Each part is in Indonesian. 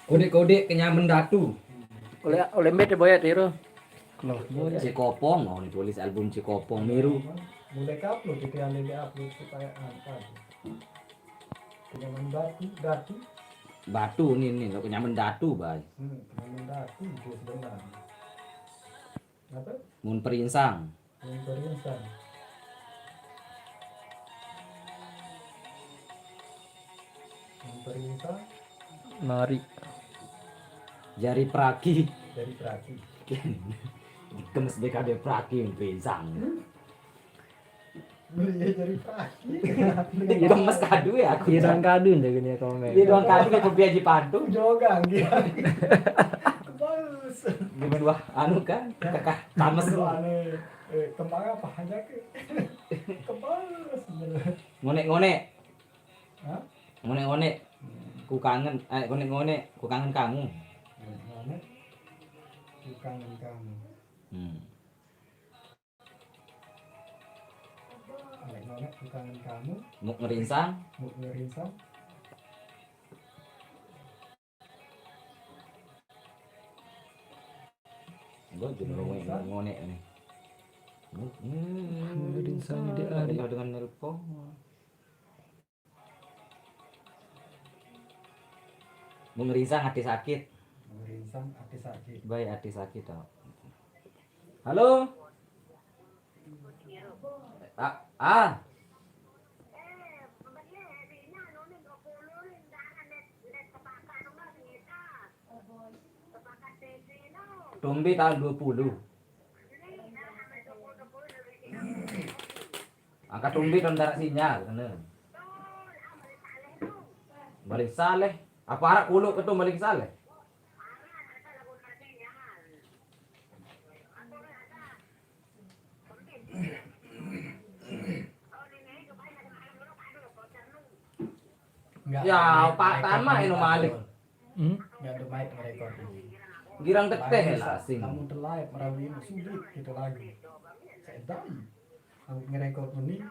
Kode-kode kenyaman datu. Oleh met boya tiro. Loh, Cikopong, oh ditulis album Cikopong Miru. Mulai upload itu yang lebih upload supaya angkat. Kenyaman datu. Batu nih lo kenyaman datu, bay. Kenyaman datu itu sebenarnya. Apa? Mun perinsang. Mun perinsang. Mun perinsang. Mari. Jari praki. Dari praki. Dikemes BKD praki mun perinsang. Beli dari praki. Dia dong mas kadu ya aku. Iya doang kadu jaga nih komen. Dia doang kadu kayak pembiaji padu. Jogang gitu. Bagus. Gimana wah anu kan kakak tamas Itu aneh. Kembang apa aja ke? Kembang sebenarnya. ngone-ngone. Hah? Ngone-ngone. Ku kangen ngone-ngone ku kangen kamu. Ngone. Ku kangen kamu. Ngone ku kangen kamu. Muk ngerinsang. Muk ngerinsang. Gue juga ngone nih. Ngerinsang di hari dengan nelpon. Mengerinsang hati sakit. Mengerinsang hati sakit. Baik hati sakit tau. Halo. Ah. Tumbi tahun 20. Angkat tumbi dan darat sinyal sana. Balik saleh. Apa harap kuluk ketum balik saleh? Ya, Pak Tama ini Malik. Enggak ada mic merekod ini. Girang teteh lah sing. Kamu terlive merawin sulit gitu lagi. Saya tahu. Aku ngerekod ini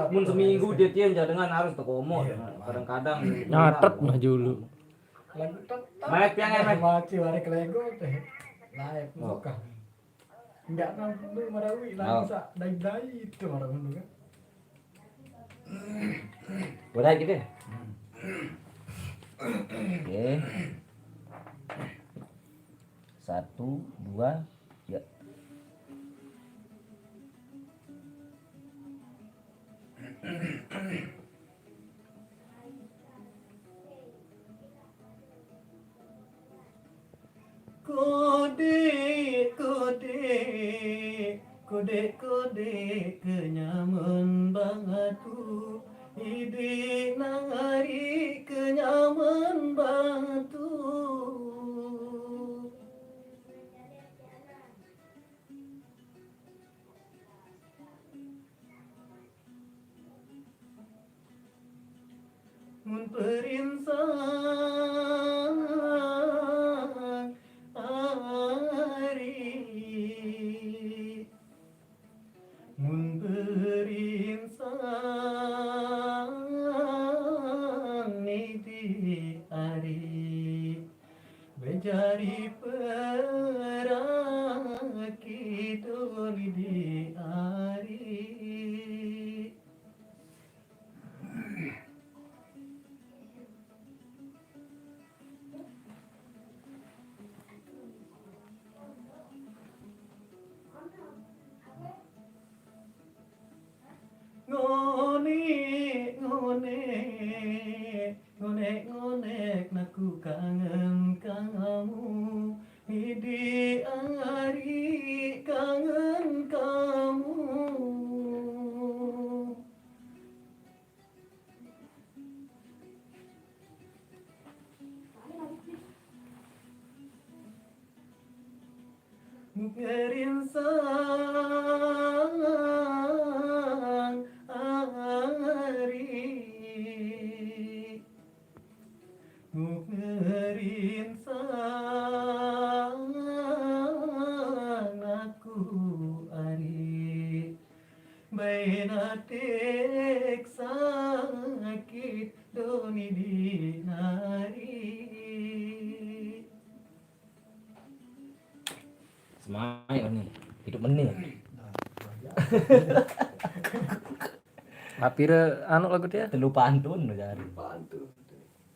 Mun seminggu dia tiang dengan harus tekomot. Kadang-kadang nyatet mah dulu. lagu tetap. Mic yang emek. Mati warek lego teh. Live bukan. Enggak nampu merawin lagu sak dai-dai itu merawin kan. Udah gitu ya? Oke. 1, 2, ya. Kode kenyaman batu ide nangari kenyaman batu mun perinsang ari mun perinsang niti ari menjadi perakit di ari ngone naku kangen kamu di ari kangen kamu ngerinsang ari ngerinsang aku ari bainatek sakit doni di hari Semai nih. Hidup meneh. Tapi re anu lagu dia. Telu pantun jare. Bantu.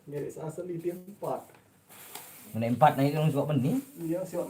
Ngeris asli dia 4. Meneh 4 nah itu suka meneh. Iya, siap